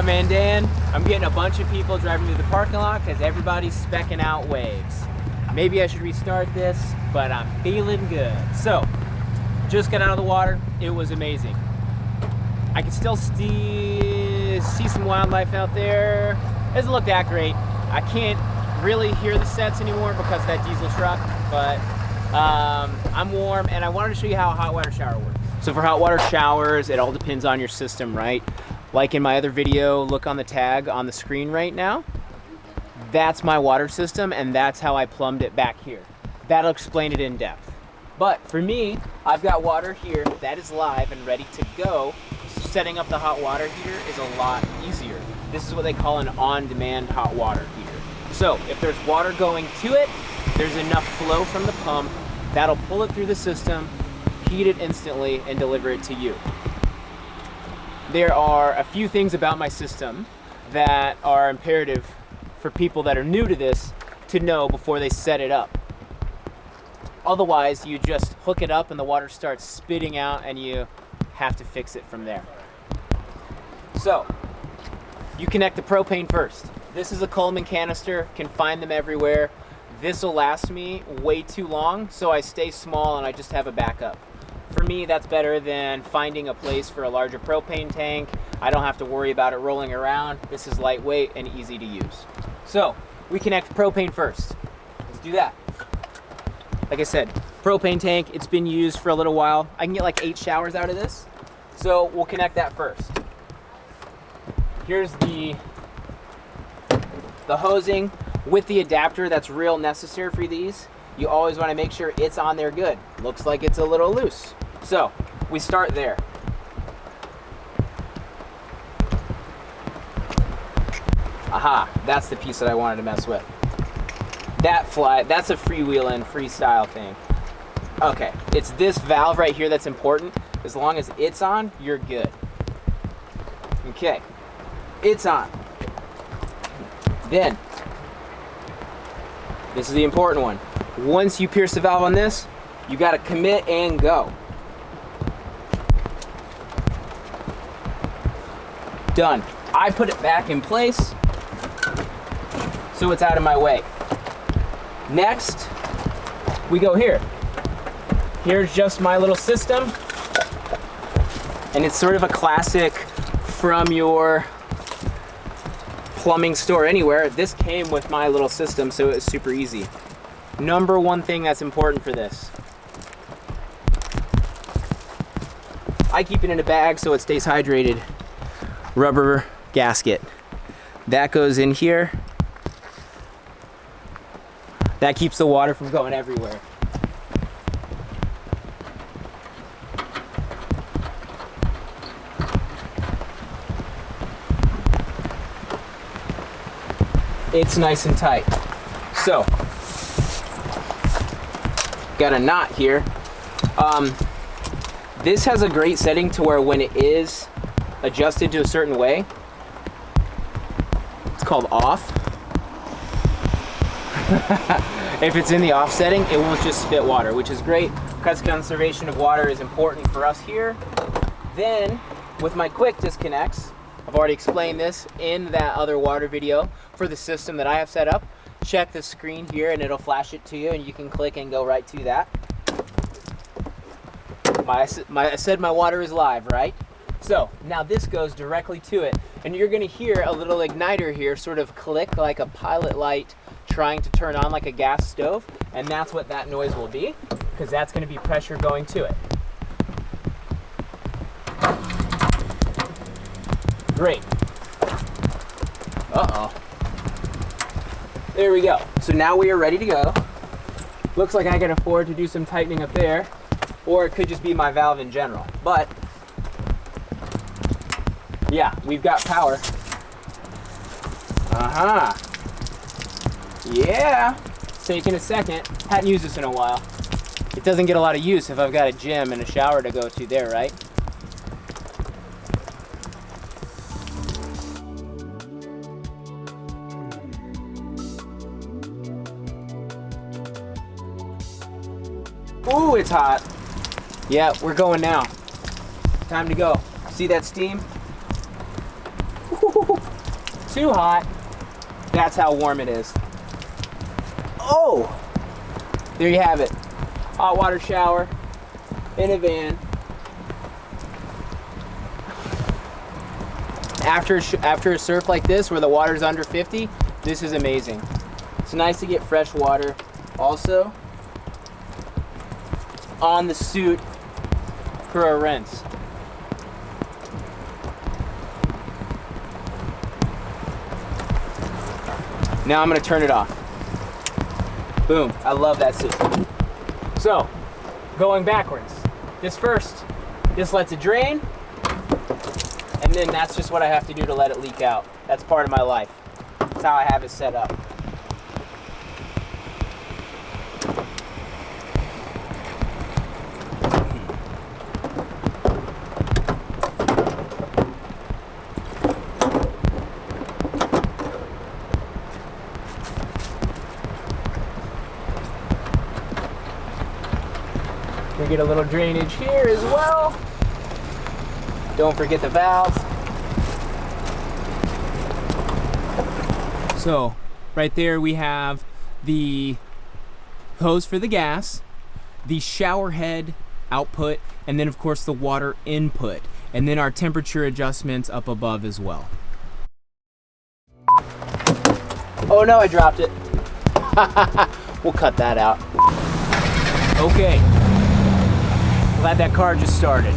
MountainManDan. I'm getting a bunch of people driving through the parking lot because everybody's specking out waves. Maybe I should restart this, but I'm feeling good. So, just got out of the water. It was amazing. I can still see some wildlife out there. It doesn't look that great. I can't really hear the sets anymore because of that diesel truck, but I'm warm, and I wanted to show you how a hot water shower works. So for hot water showers, it all depends on your system, right? Like in my other video, look on the tag on the screen right now. That's my water system, and that's how I plumbed it back here. That'll explain it in depth. But for me, I've got water here that is live and ready to go. Setting up the hot water heater is a lot easier. This is what they call an on-demand hot water heater. So if there's water going to it, there's enough flow from the pump that'll pull it through the system, heat it instantly, and deliver it to you. There are a few things about my system that are imperative for people that are new to this to know before they set it up. Otherwise, you just hook it up and the water starts spitting out and you have to fix it from there. So, you connect the propane first. This is a Coleman canister, can find them everywhere. This will last me way too long, so I stay small and I just have a backup. For me, that's better than finding a place for a larger propane tank. I don't have to worry about it rolling around. This is lightweight and easy to use. So, we connect propane first. Let's do that. Like I said, propane tank, it's been used for a little while. I can get like 8 showers out of this. So we'll connect that first. Here's the hosing with the adapter that's real necessary for these. You always want to make sure it's on there good. Looks like it's a little loose. So we start there. Aha, that's the piece that I wanted to mess with. That's a freewheeling, freestyle thing. Okay, it's this valve right here that's important. As long as it's on, you're good. Okay, it's on. Then, this is the important one. Once you pierce the valve on this, you gotta commit and go. Done. I put it back in place so it's out of my way. Next, we go here. Here's just my little system. And it's sort of a classic from your plumbing store anywhere. This came with my little system, so it was super easy. Number one thing that's important for this. I keep it in a bag so it stays hydrated. Rubber gasket. That goes in here. That keeps the water from going everywhere. It's nice and tight. So, got a knot here. This has a great setting to where when it is adjusted to a certain way, it's called off. If it's in the off setting, it won't just spit water, which is great because conservation of water is important for us here. Then, with my quick disconnects, I've already explained this in that other water video for the system that I have set up. Check the screen here and it'll flash it to you and you can click and go right to that. I said my water is live, right? So now this goes directly to it and you're gonna hear a little igniter here sort of click like a pilot light trying to turn on like a gas stove, and that's what that noise will be because that's gonna be pressure going to it. Great. Uh-oh. There we go. So now we are ready to go. Looks like I can afford to do some tightening up there, or it could just be my valve in general. But, yeah, we've got power. Uh-huh. Yeah. It's taking a second. Hadn't used this in a while. It doesn't get a lot of use if I've got a gym and a shower to go to there, right? Ooh, it's hot. Yeah, we're going now. Time to go. See that steam? too hot. That's how warm it is. Oh, there you have it. Hot water shower in a van. After a surf like this where the water's under 50, this is amazing. It's nice to get fresh water also on the suit for a rinse. Now I'm gonna turn it off. Boom, I love that suit. So, going backwards. This lets it drain, and then that's just what I have to do to let it leak out. That's part of my life. That's how I have it set up. We get a little drainage here as well. Don't forget the valves. So right there we have the hose for the gas, the shower head output, and then of course the water input, and then our temperature adjustments up above as well. Oh no, I dropped it. We'll cut that out. Okay. Glad that car just started.